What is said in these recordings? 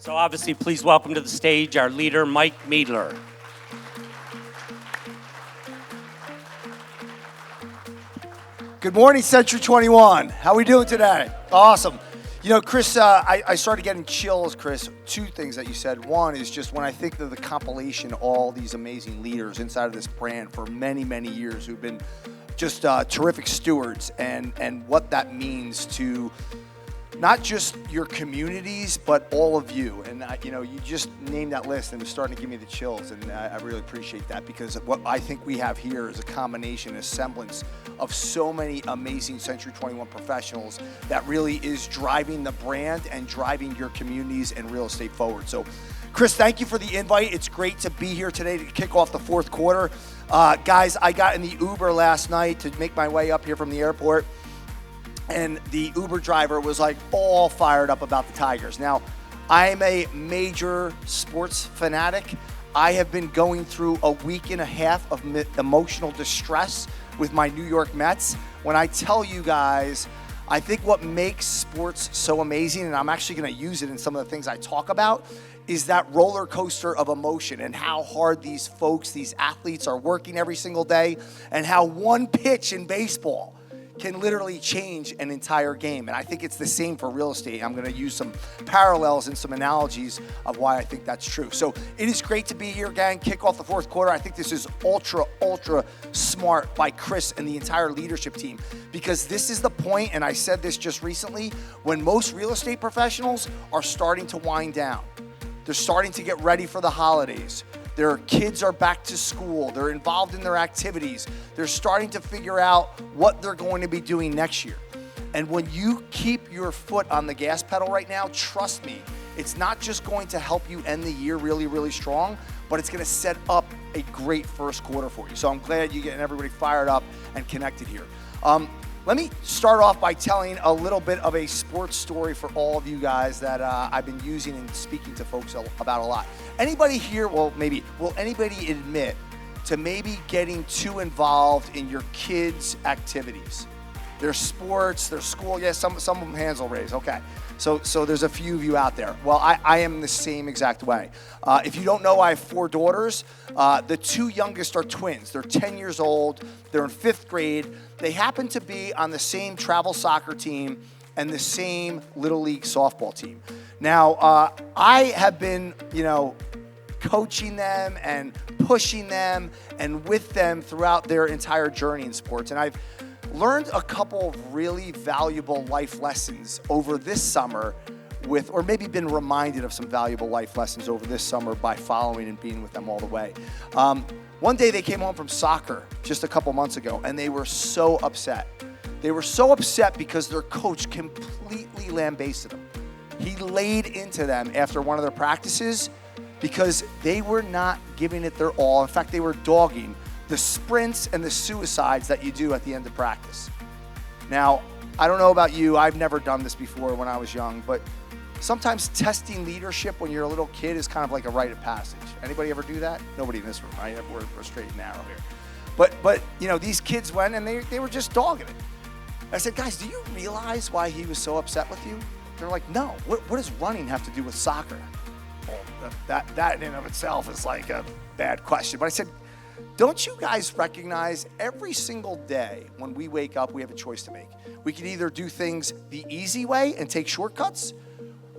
So obviously, please welcome to the stage our leader, Mike Miedler. Good morning, C21. How are we doing today? Awesome. You know, Chris, I started getting chills, Chris. Two things that you said. One is just when I think of the compilation of all these amazing leaders inside of this brand for many, many years who've been just terrific stewards and what that means to not just your communities, but all of you. And, you know, you just named that list and it was starting to give me the chills. And I really appreciate that because what I think we have here is a combination, a semblance of so many amazing Century 21 professionals that really is driving the brand and driving your communities and real estate forward. So, Chris, thank you for the invite. It's great to be here today to kick off the fourth quarter. Guys, I got in the Uber last night to make my way up here from the airport. And the Uber driver was like all fired up about the Tigers. Now, I'm a major sports fanatic. I have been going through a week and a half of emotional distress with my New York Mets. When I tell you guys, I think what makes sports so amazing, and I'm actually gonna use it in some of the things I talk about, is that roller coaster of emotion and how hard these folks, these athletes are working every single day, and how one pitch in baseball can literally change an entire game. And I think it's the same for real estate. I'm gonna use some parallels and some analogies of why I think that's true. So it is great to be here, gang. Kick off the fourth quarter. I think this is ultra smart by Chris and the entire leadership team, because this is the point, and I said this just recently, when most real estate professionals are starting to wind down. They're starting to get ready for the holidays. Their kids are back to school. They're involved in their activities. They're starting to figure out what they're going to be doing next year. And when you keep your foot on the gas pedal right now, trust me, it's not just going to help you end the year really, really strong, but it's gonna set up a great first quarter for you. So I'm glad you're getting everybody fired up and connected here. Let me start off by telling a little bit of a sports story for all of you guys that I've been using and speaking to folks about a lot. Anybody here, will anybody admit to maybe getting too involved in your kids' activities? Their sports, their school, yes, some of them hands will raise, okay. So there's a few of you out there. Well, I am the same exact way. If you don't know, I have 4 daughters. The 2 youngest are twins. They're 10 years old. They're in 5th grade. They happen to be on the same travel soccer team and the same Little League softball team. Now, I have been, coaching them and pushing them and with them throughout their entire journey in sports. And I've learned a couple of really valuable life lessons over this summer or maybe been reminded of some valuable life lessons over this summer by following and being with them all the way. One day they came home from soccer just a couple months ago and they were so upset. They were so upset because their coach completely lambasted them. He laid into them after one of their practices because they were not giving it their all. In fact, they were dogging the sprints and the suicides that you do at the end of practice. Now, I don't know about you, I've never done this before when I was young, but sometimes testing leadership when you're a little kid is kind of like a rite of passage. Anybody ever do that? Nobody in this room, right? We're straight and narrow here. But these kids went and they were just dogging it. I said, guys, do you realize why he was so upset with you? They're like, no. What does running have to do with soccer? Well, that in and of itself is like a bad question. But I said, don't you guys recognize every single day when we wake up, we have a choice to make. We could either do things the easy way and take shortcuts,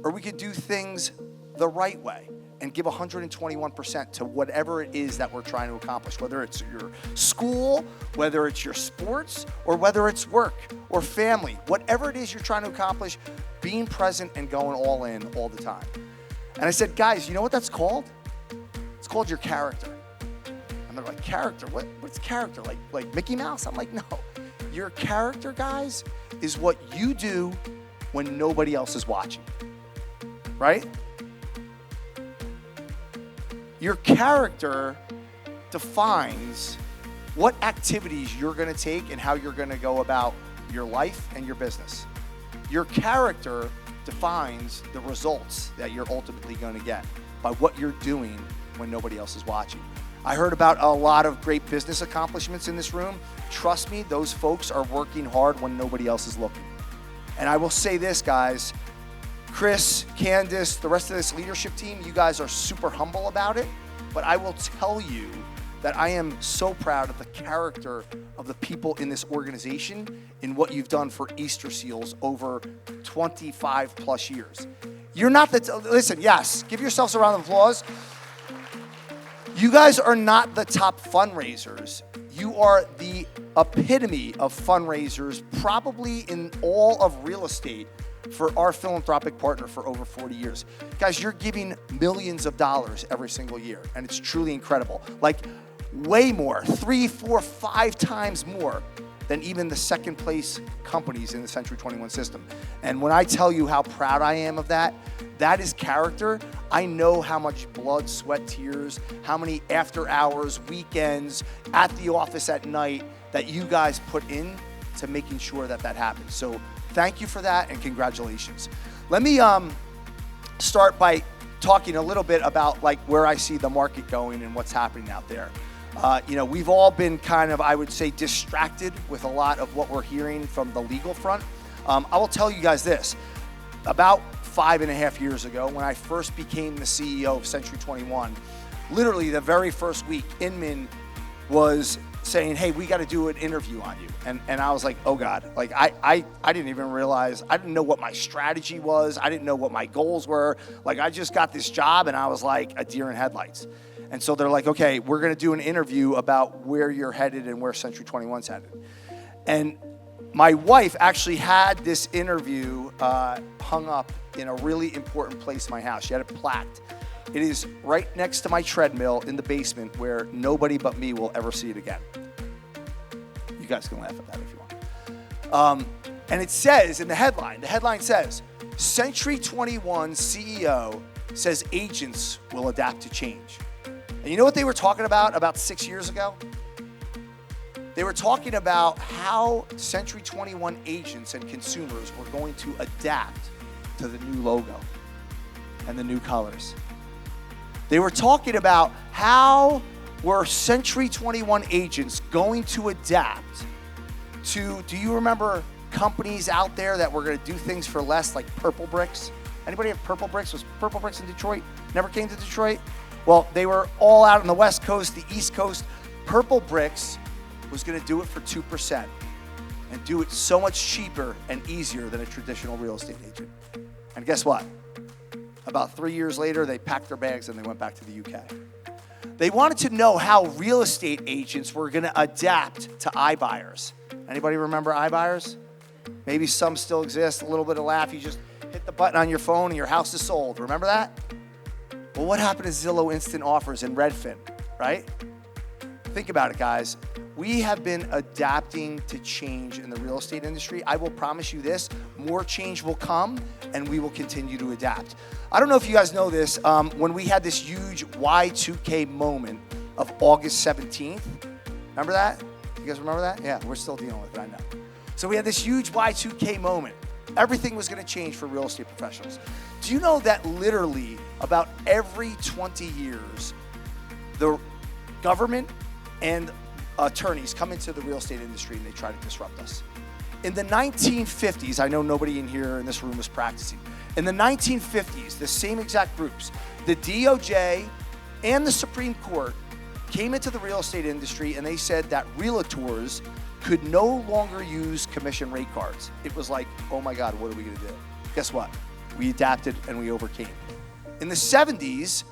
or we could do things the right way and give 121% to whatever it is that we're trying to accomplish, whether it's your school, whether it's your sports, or whether it's work or family. Whatever it is you're trying to accomplish, being present and going all in all the time. And I said, guys, you know what that's called? It's called your character. And they're like, character? What's character? Like Mickey Mouse? I'm like, no. Your character, guys, is what you do when nobody else is watching, right? Your character defines what activities you're gonna take and how you're gonna go about your life and your business. Your character defines the results that you're ultimately gonna get by what you're doing when nobody else is watching. I heard about a lot of great business accomplishments in this room. Trust me, those folks are working hard when nobody else is looking. And I will say this, guys, Chris, Candace, the rest of this leadership team, you guys are super humble about it, but I will tell you that I am so proud of the character of the people in this organization in what you've done for Easter Seals over 25 plus years. You're not listen, yes, give yourselves a round of applause. You guys are not the top fundraisers. You are the epitome of fundraisers, probably in all of real estate, for our philanthropic partner for over 40 years. Guys, you're giving millions of dollars every single year, and it's truly incredible. Like, way more, 3, 4, 5 times more than even the second place companies in the Century 21 system. And when I tell you how proud I am of that, that is character. I know how much blood, sweat, tears, how many after hours, weekends, at the office at night that you guys put in to making sure that that happens. So thank you for that, and congratulations. Let me start by talking a little bit about like where I see the market going and what's happening out there. We've all been kind of, I would say, distracted with a lot of what we're hearing from the legal front. I will tell you guys this. About 5.5 years ago, when I first became the CEO of Century 21, literally the very first week, Inman was saying, hey, we got to do an interview on you. And I was like, oh God, like I didn't even realize, I didn't know what my strategy was. I didn't know what my goals were. Like, I just got this job and I was like a deer in headlights. And so they're like, okay, we're going to do an interview about where you're headed and where Century 21's headed. And my wife actually had this interview hung up in a really important place in my house. She had it plaqued. It is right next to my treadmill in the basement where nobody but me will ever see it again. You guys can laugh at that if you want. And it says in the headline says, Century 21 CEO says agents will adapt to change. And you know what they were talking about 6 years ago? They were talking about how Century 21 agents and consumers were going to adapt to the new logo and the new colors. They were talking about how were Century 21 agents going to adapt to, do you remember companies out there that were going to do things for less, like Purple Bricks? Anybody have Purple Bricks? Was Purple Bricks in Detroit? Never came to Detroit? Well, they were all out on the West Coast, the East Coast. Purple Bricks was going to do it for 2% and do it so much cheaper and easier than a traditional real estate agent. And guess what? About 3 years later, they packed their bags and they went back to the UK. They wanted to know how real estate agents were going to adapt to iBuyers. Anybody remember iBuyers? Maybe some still exist. A little bit of laugh. You just hit the button on your phone and your house is sold. Remember that? Well, what happened to Zillow Instant Offers and Redfin, right? Think about it, guys. We have been adapting to change in the real estate industry. I will promise you this, more change will come and we will continue to adapt. I don't know if you guys know this, when we had this huge Y2K moment of August 17th, remember that? You guys remember that? Yeah, we're still dealing with it, I know. So we had this huge Y2K moment. Everything was gonna change for real estate professionals. Do you know that literally about every 20 years, the government and attorneys come into the real estate industry and they try to disrupt us? In the 1950s, I know nobody in here in this room was practicing. In the 1950s, the same exact groups, the DOJ and the Supreme Court came into the real estate industry and they said that realtors could no longer use commission rate cards. It was like, oh my God, what are we gonna do? Guess what? We adapted and we overcame. In the 70s,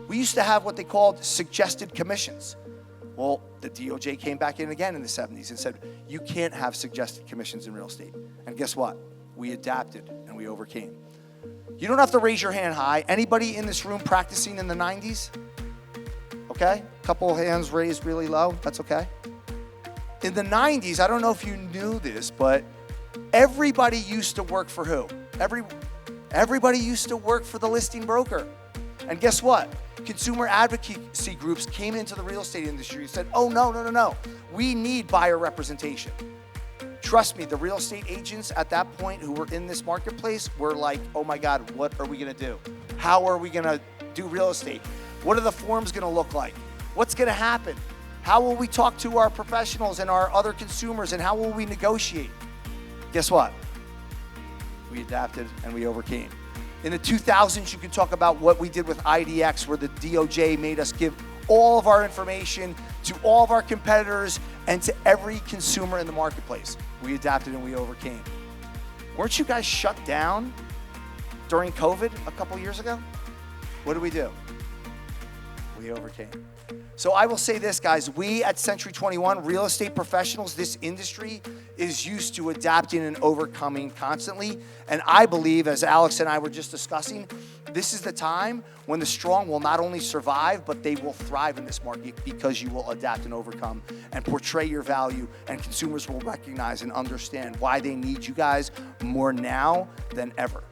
we used to have what they called suggested commissions. Well, the DOJ came back in again in the 70s and said, you can't have suggested commissions in real estate. And guess what? We adapted and we overcame. You don't have to raise your hand high. Anybody in this room practicing in the 90s? Okay, couple hands raised really low, that's okay. In the 90s, I don't know if you knew this, but everybody used to work for who? Everybody used to work for the listing broker. And guess what? Consumer advocacy groups came into the real estate industry and said, oh, no. We need buyer representation. Trust me, the real estate agents at that point who were in this marketplace were like, oh my God, what are we gonna do? How are we gonna do real estate? What are the forms gonna look like? What's gonna happen? How will we talk to our professionals and our other consumers, and how will we negotiate? Guess what? We adapted and we overcame. In the 2000s, you can talk about what we did with IDX, where the DOJ made us give all of our information to all of our competitors and to every consumer in the marketplace. We adapted and we overcame. Weren't you guys shut down during COVID a couple years ago? What did we do? We overcame. So I will say this, guys, we at Century 21, real estate professionals, this industry is used to adapting and overcoming constantly. And I believe, as Alex and I were just discussing, this is the time when the strong will not only survive, but they will thrive in this market because you will adapt and overcome and portray your value, and consumers will recognize and understand why they need you guys more now than ever.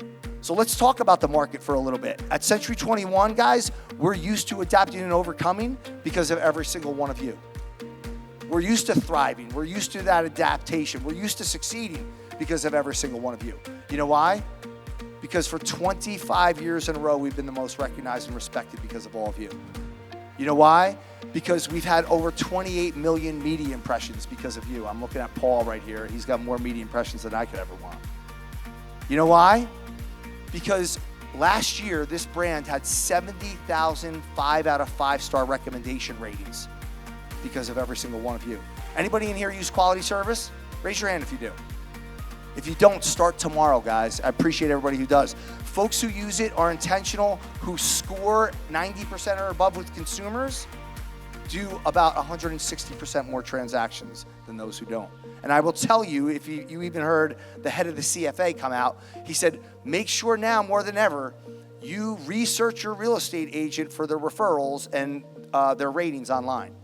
So let's talk about the market for a little bit. At Century 21, guys, we're used to adapting and overcoming because of every single one of you. We're used to thriving. We're used to that adaptation. We're used to succeeding because of every single one of you. You know why? Because for 25 years in a row, we've been the most recognized and respected because of all of you. You know why? Because we've had over 28 million media impressions because of you. I'm looking at Paul right here. He's got more media impressions than I could ever want. You know why? Because last year, this brand had 70,000 5 out of 5-star recommendation ratings because of every single one of you. Anybody in here use quality service? Raise your hand if you do. If you don't, start tomorrow, guys. I appreciate everybody who does. Folks who use it are intentional, who score 90% or above with consumers, do about 160% more transactions than those who don't. And I will tell you, if you even heard the head of the CFA come out, he said, make sure now more than ever, you research your real estate agent for their referrals and their ratings online.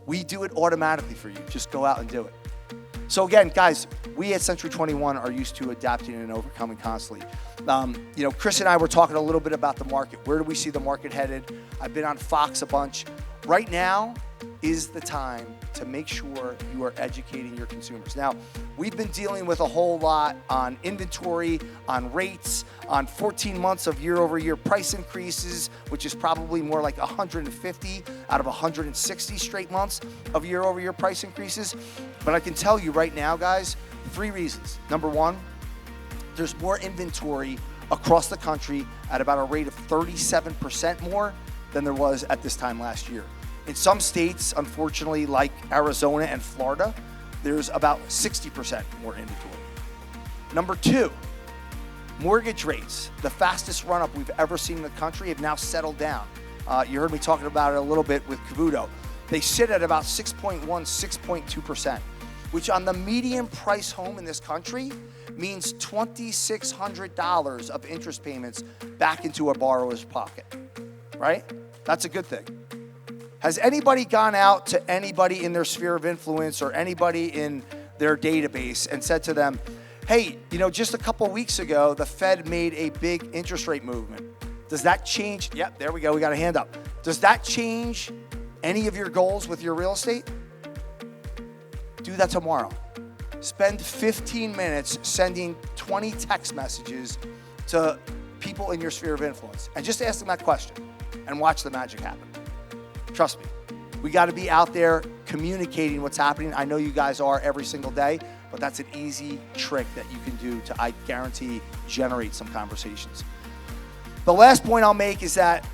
We do it automatically for you. Just go out and do it. So again, guys, we at Century 21 are used to adapting and overcoming constantly. Chris and I were talking a little bit about the market. Where do we see the market headed? I've been on Fox a bunch. Right now is the time to make sure you are educating your consumers. Now, we've been dealing with a whole lot on inventory, on rates, on 14 months of year-over-year price increases, which is probably more like 150 out of 160 straight months of year-over-year price increases. But I can tell you right now, guys, 3 reasons. Number one, there's more inventory across the country at about a rate of 37% more than there was at this time last year. In some states, unfortunately, like Arizona and Florida, there's about 60% more inventory. Number 2, mortgage rates, the fastest run-up we've ever seen in the country, have now settled down. You heard me talking about it a little bit with Cavuto. They sit at about 6.1, 6.2%, which on the median price home in this country means $2,600 of interest payments back into a borrower's pocket, right? That's a good thing. Has anybody gone out to anybody in their sphere of influence or anybody in their database and said to them, hey, just a couple weeks ago, the Fed made a big interest rate movement. Does that change? Yep, there we go. We got a hand up. Does that change any of your goals with your real estate? Do that tomorrow. Spend 15 minutes sending 20 text messages to people in your sphere of influence and just ask them that question and watch the magic happen. Trust me, we got to be out there communicating what's happening. I know you guys are every single day, but that's an easy trick that you can do to, I guarantee, generate some conversations. The last point I'll make is that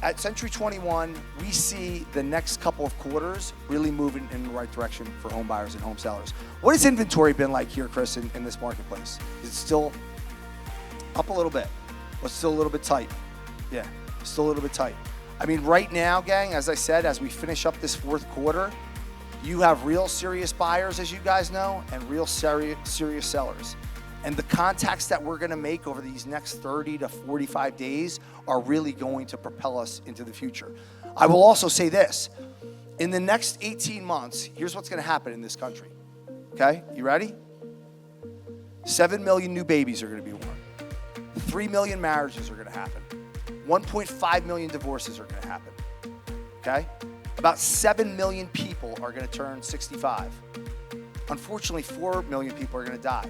at Century 21, we see the next couple of quarters really moving in the right direction for home buyers and home sellers. What has inventory been like here, Chris, in this marketplace? Is it still up a little bit? Or still a little bit tight? Yeah, still a little bit tight. I mean, right now, gang, as I said, as we finish up this 4th quarter, you have real serious buyers, as you guys know, and real serious sellers. And the contacts that we're going to make over these next 30 to 45 days are really going to propel us into the future. I will also say this. In the next 18 months, here's what's going to happen in this country. Okay? You ready? 7 million new babies are going to be born. 3 million marriages are going to happen. 1.5 million divorces are going to happen, okay? About 7 million people are going to turn 65. Unfortunately, 4 million people are going to die.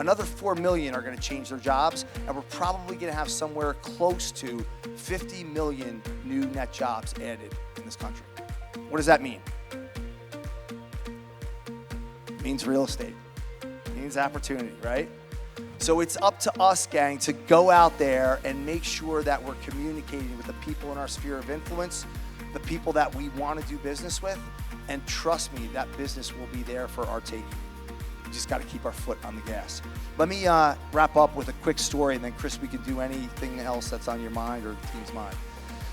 Another 4 million are going to change their jobs, and we're probably going to have somewhere close to 50 million new net jobs added in this country. What does that mean? It means real estate. It means opportunity, right? So it's up to us, gang, to go out there and make sure that we're communicating with the people in our sphere of influence, the people that we want to do business with, and trust me, that business will be there for our taking. We just got to keep our foot on the gas. Let me wrap up with a quick story, and then Chris, we can do anything else that's on your mind or the team's mind.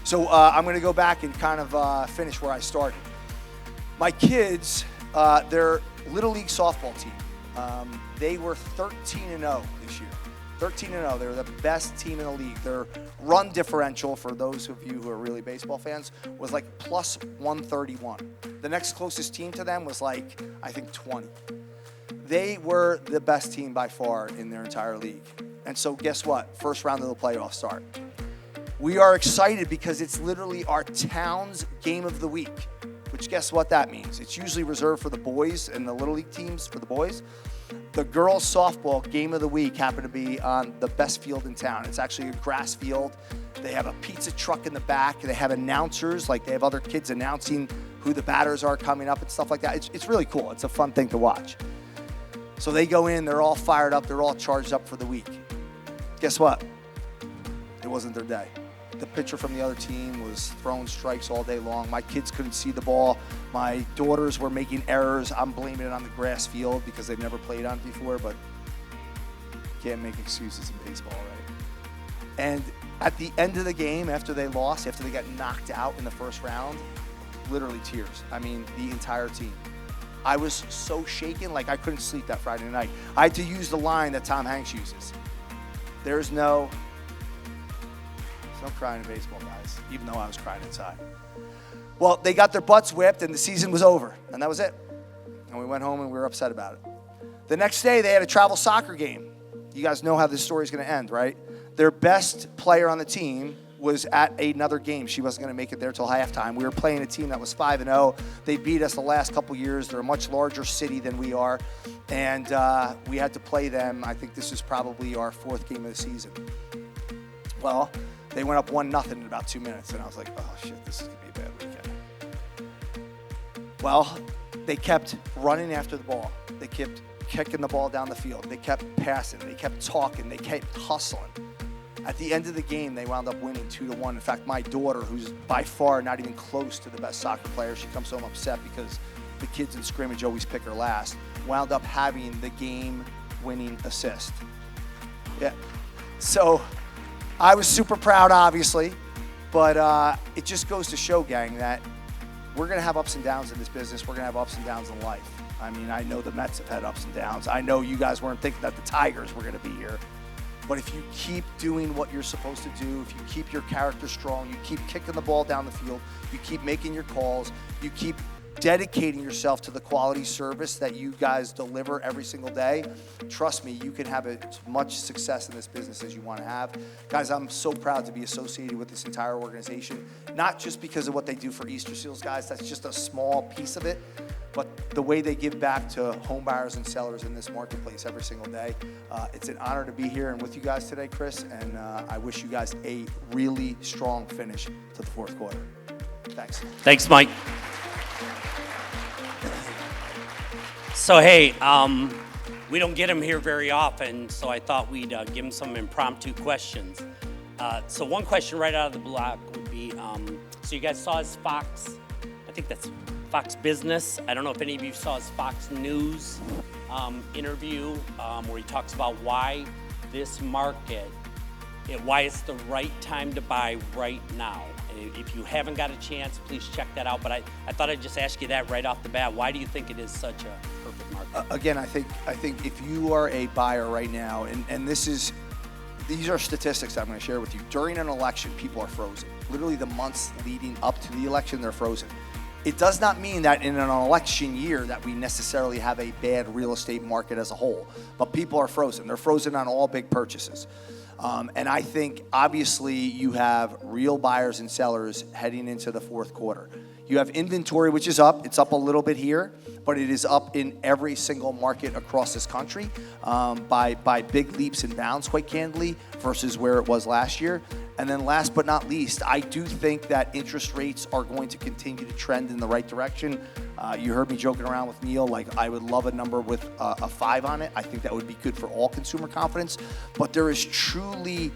So I'm going to go back and kind of finish where I started. My kids, their Little League softball team, they were 13-0 this year. 13-0. They were the best team in the league. Their run differential, for those of you who are really baseball fans, was like plus 131. The next closest team to them was like, I think, 20. They were the best team by far in their entire league. And so guess what? First round of the playoffs start. We are excited because it's literally our town's game of the week, which guess what that means? It's usually reserved for the boys and the Little League teams for the boys. The girls softball game of the week happened to be on the best field in town. It's actually a grass field. They have a pizza truck in the back. They have announcers, like they have other kids announcing who the batters are coming up and stuff like that. It's really cool. It's a fun thing to watch. So they go in, they're all fired up, they're all charged up for the week. Guess what? It wasn't their day. The pitcher from the other team was throwing strikes all day long. My kids couldn't see the ball. My daughters were making errors. I'm blaming it on the grass field because they've never played on it before, but you can't make excuses in baseball, right? And at the end of the game, after they lost, after they got knocked out in the first round, literally tears. I mean, the entire team. I was so shaken, like I couldn't sleep that Friday night. I had to use the line that Tom Hanks uses. There's no crying in baseball, guys, even though I was crying inside. Well, they got their butts whipped and the season was over, and that was it. And we went home and we were upset about it. The next day, they had a travel soccer game. You guys know how this story is going to end, right? Their best player on the team was at another game. She wasn't going to make it there till halftime. We were playing a team that was 5-0. They beat us the last couple years. They're a much larger city than we are, and we had to play them. I think this is probably our fourth game of the season. Well, they went up 1-0 in about 2 minutes, and I was like, oh, shit, this is going to be a bad weekend. Well, they kept running after the ball. They kept kicking the ball down the field. They kept passing. They kept talking. They kept hustling. At the end of the game, they wound up winning 2-1. In fact, my daughter, who's by far not even close to the best soccer player, she comes home upset because the kids in scrimmage always pick her last, wound up having the game-winning assist. Yeah. So I was super proud, obviously, but it just goes to show, gang, that we're going to have ups and downs in this business. We're going to have ups and downs in life. I mean, I know the Mets have had ups and downs. I know you guys weren't thinking that the Tigers were going to be here. But if you keep doing what you're supposed to do, if you keep your character strong, you keep kicking the ball down the field, you keep making your calls, you keep dedicating yourself to the quality service that you guys deliver every single day, trust me, you can have as much success in this business as you want to have. Guys, I'm so proud to be associated with this entire organization, not just because of what they do for Easter Seals, guys, that's just a small piece of it, but the way they give back to home buyers and sellers in this marketplace every single day. It's an honor to be here and with you guys today, Chris, and I wish you guys a really strong finish to the fourth quarter. Thanks. Thanks, Mike. So, hey, we don't get him here very often, so I thought we'd give him some impromptu questions. So one question right out of the block would be, so you guys saw his Fox, I think that's Fox Business. I don't know if any of you saw his Fox News interview where he talks about why this market, why it's the right time to buy right now. If you haven't got a chance, please check that out. But I thought I'd just ask you that right off the bat. Why do you think it is such a perfect market? Again, I think if you are a buyer right now, and these are statistics I'm going to share with you. During an election, people are frozen. Literally the months leading up to the election, they're frozen. It does not mean that in an election year that we necessarily have a bad real estate market as a whole, but people are frozen. They're frozen on all big purchases. And I think, obviously, you have real buyers and sellers heading into the fourth quarter. You have inventory, which is up. It's up a little bit here, but it is up in every single market across this country by big leaps and bounds, quite candidly, versus where it was last year. And then last but not least, I do think that interest rates are going to continue to trend in the right direction. You heard me joking around with Neil, like I would love a number with a 5 on it. I think that would be good for all consumer confidence. But there is truly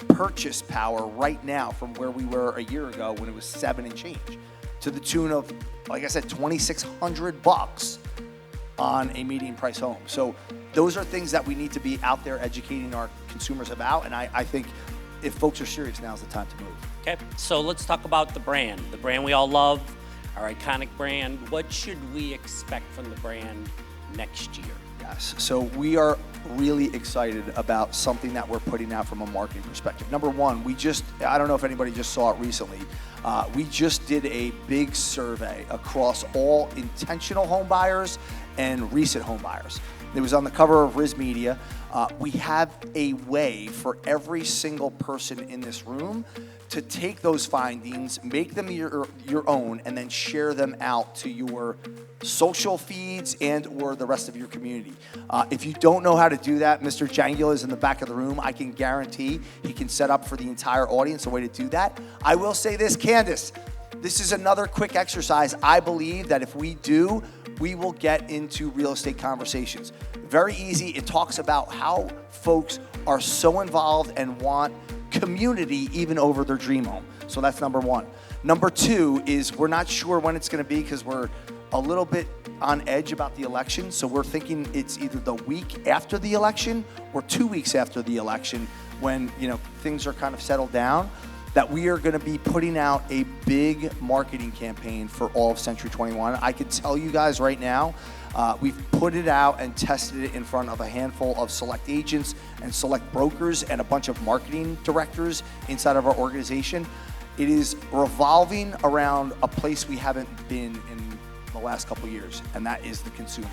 purchase power right now from where we were a year ago when it was 7 and change, to the tune of, like I said, $2,600 on a median price home. So those are things that we need to be out there educating our consumers about. And I think if folks are serious, now's the time to move. Okay, so let's talk about the brand we all love, our iconic brand. What should we expect from the brand next year? Yes, so we are really excited about something that we're putting out from a marketing perspective. Number one, I don't know if anybody just saw it recently, we just did a big survey across all intentional home buyers and recent home buyers. It was on the cover of Riz Media. We have a way for every single person in this room to take those findings, make them your own, and then share them out to your social feeds and or the rest of your community. If you don't know how to do that, Mr. Jangula is in the back of the room. I can guarantee he can set up for the entire audience a way to do that. I will say this, Candace, this is another quick exercise. I believe that if we do, we will get into real estate conversations. Very easy. It talks about how folks are so involved and want community even over their dream home. So that's number one. Number two is we're not sure when it's going to be because we're a little bit on edge about the election. So we're thinking it's either the week after the election or 2 weeks after the election when, things are kind of settled down, that we are going to be putting out a big marketing campaign for all of Century 21. I can tell you guys right now, we've put it out and tested it in front of a handful of select agents and select brokers and a bunch of marketing directors inside of our organization. It is revolving around a place we haven't been in the last couple of years, and that is the consumer.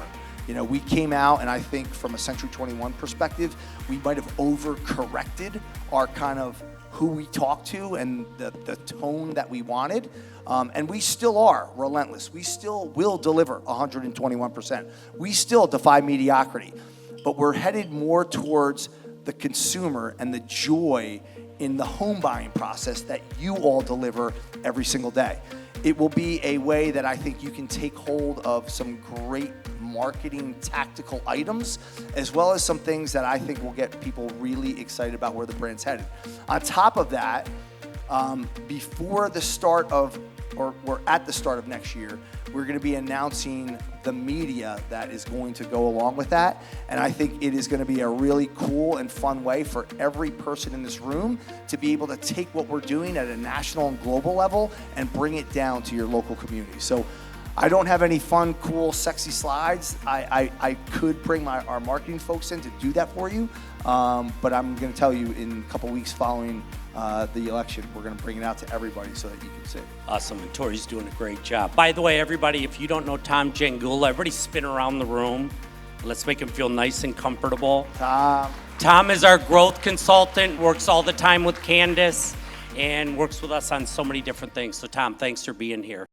We came out, and I think from a Century 21 perspective, we might have overcorrected our kind of who we talk to and the tone that we wanted. And we still are relentless. We still will deliver 121%. We still defy mediocrity. But we're headed more towards the consumer and the joy in the home buying process that you all deliver every single day. It will be a way that I think you can take hold of some great marketing tactical items, as well as some things that I think will get people really excited about where the brand's headed. On top of that, before the start of, or we're at the start of next year, we're going to be announcing the media that is going to go along with that. And I think it is going to be a really cool and fun way for every person in this room to be able to take what we're doing at a national and global level and bring it down to your local community. So I don't have any fun, cool, sexy slides. I could bring our marketing folks in to do that for you, but I'm going to tell you in a couple weeks following the election, we're going to bring it out to everybody so that you can see. Awesome, and Tori's doing a great job. By the way, everybody, if you don't know Tom Jangula, everybody spin around the room. Let's make him feel nice and comfortable. Tom is our growth consultant, works all the time with Candace, and works with us on so many different things. So Tom, thanks for being here.